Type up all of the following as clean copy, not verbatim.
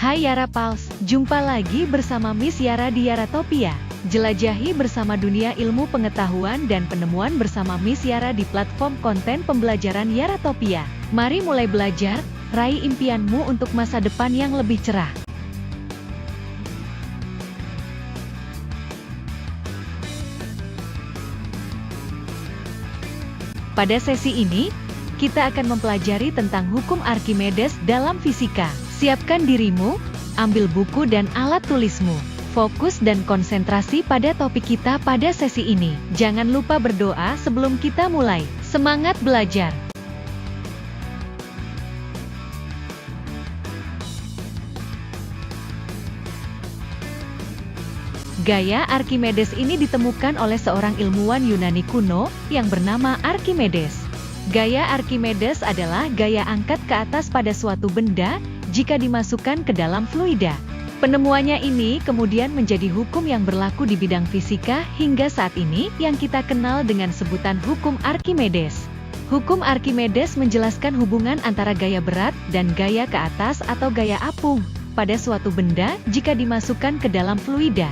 Hai Yara Pals, jumpa lagi bersama Miss Yara di Yaratopia. Jelajahi bersama dunia ilmu pengetahuan dan penemuan bersama Miss Yara di platform konten pembelajaran Yaratopia. Mari mulai belajar, raih impianmu untuk masa depan yang lebih cerah. Pada sesi ini, kita akan mempelajari tentang hukum Archimedes dalam fisika. Siapkan dirimu, ambil buku dan alat tulismu. Fokus dan konsentrasi pada topik kita pada sesi ini. Jangan lupa berdoa sebelum kita mulai. Semangat belajar! Gaya Archimedes ini ditemukan oleh seorang ilmuwan Yunani kuno yang bernama Archimedes. Gaya Archimedes adalah gaya angkat ke atas pada suatu benda jika dimasukkan ke dalam fluida. Penemuannya ini kemudian menjadi hukum yang berlaku di bidang fisika hingga saat ini yang kita kenal dengan sebutan hukum Archimedes. Hukum Archimedes menjelaskan hubungan antara gaya berat dan gaya ke atas atau gaya apung pada suatu benda jika dimasukkan ke dalam fluida.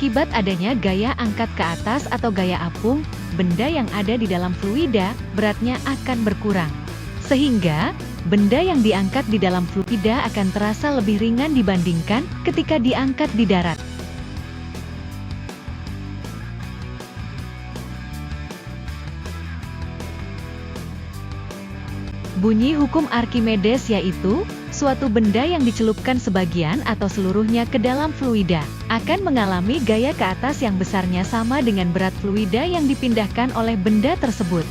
Akibat adanya gaya angkat ke atas atau gaya apung, benda yang ada di dalam fluida, beratnya akan berkurang. Sehingga, benda yang diangkat di dalam fluida akan terasa lebih ringan dibandingkan ketika diangkat di darat. Bunyi hukum Archimedes yaitu, suatu benda yang dicelupkan sebagian atau seluruhnya ke dalam fluida, akan mengalami gaya ke atas yang besarnya sama dengan berat fluida yang dipindahkan oleh benda tersebut.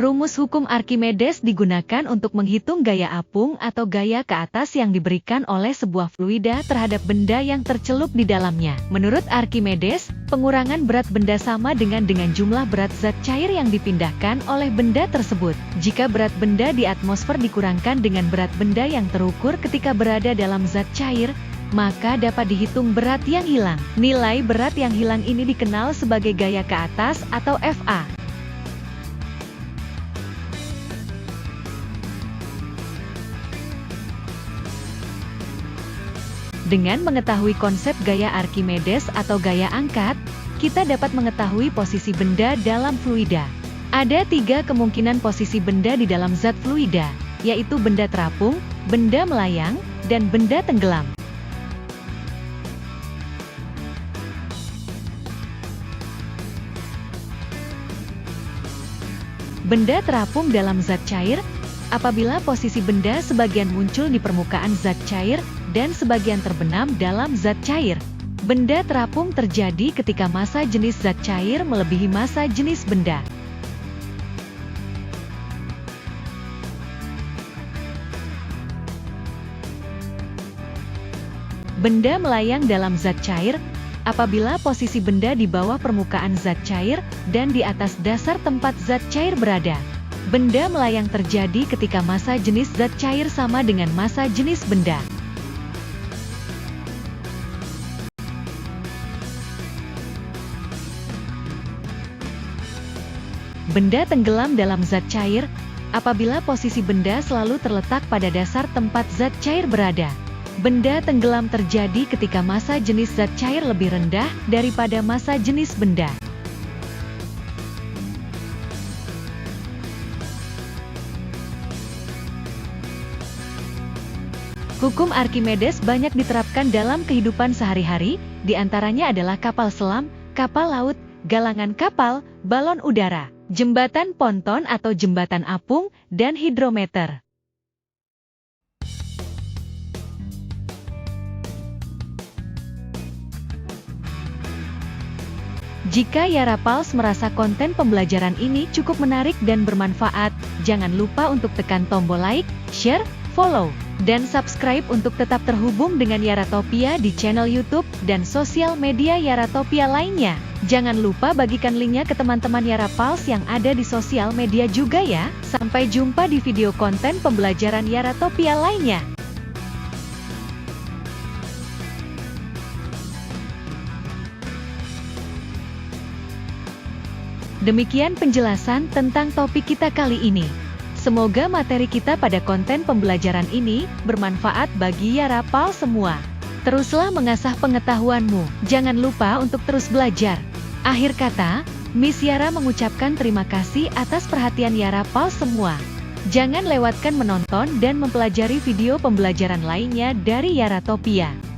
Rumus hukum Archimedes digunakan untuk menghitung gaya apung atau gaya ke atas yang diberikan oleh sebuah fluida terhadap benda yang tercelup di dalamnya. Menurut Archimedes, pengurangan berat benda sama dengan jumlah berat zat cair yang dipindahkan oleh benda tersebut. Jika berat benda di atmosfer dikurangkan dengan berat benda yang terukur ketika berada dalam zat cair, maka dapat dihitung berat yang hilang. Nilai berat yang hilang ini dikenal sebagai gaya ke atas atau Fa. Dengan mengetahui konsep gaya Archimedes atau gaya angkat, kita dapat mengetahui posisi benda dalam fluida. Ada 3 kemungkinan posisi benda di dalam zat fluida, yaitu benda terapung, benda melayang, dan benda tenggelam. Benda terapung dalam zat cair, apabila posisi benda sebagian muncul di permukaan zat cair, dan sebagian terbenam dalam zat cair. Benda terapung terjadi ketika massa jenis zat cair melebihi massa jenis benda. Benda melayang dalam zat cair, apabila posisi benda di bawah permukaan zat cair, dan di atas dasar tempat zat cair berada. Benda melayang terjadi ketika massa jenis zat cair sama dengan massa jenis benda. Benda tenggelam dalam zat cair, apabila posisi benda selalu terletak pada dasar tempat zat cair berada. Benda tenggelam terjadi ketika massa jenis zat cair lebih rendah daripada massa jenis benda. Hukum Archimedes banyak diterapkan dalam kehidupan sehari-hari, di antaranya adalah kapal selam, kapal laut, galangan kapal, balon udara, jembatan ponton atau jembatan apung, dan hidrometer. Jika Yara Pals merasa konten pembelajaran ini cukup menarik dan bermanfaat, jangan lupa untuk tekan tombol like, share, follow, dan subscribe untuk tetap terhubung dengan Yaratopia di channel YouTube dan sosial media Yaratopia lainnya. Jangan lupa bagikan linknya ke teman-teman Yara Pals yang ada di sosial media juga ya. Sampai jumpa di video konten pembelajaran Yaratopia lainnya. Demikian penjelasan tentang topik kita kali ini. Semoga materi kita pada konten pembelajaran ini bermanfaat bagi Yara Pal semua. Teruslah mengasah pengetahuanmu, jangan lupa untuk terus belajar. Akhir kata, Miss Yara mengucapkan terima kasih atas perhatian Yara Pal semua. Jangan lewatkan menonton dan mempelajari video pembelajaran lainnya dari Yaratopia.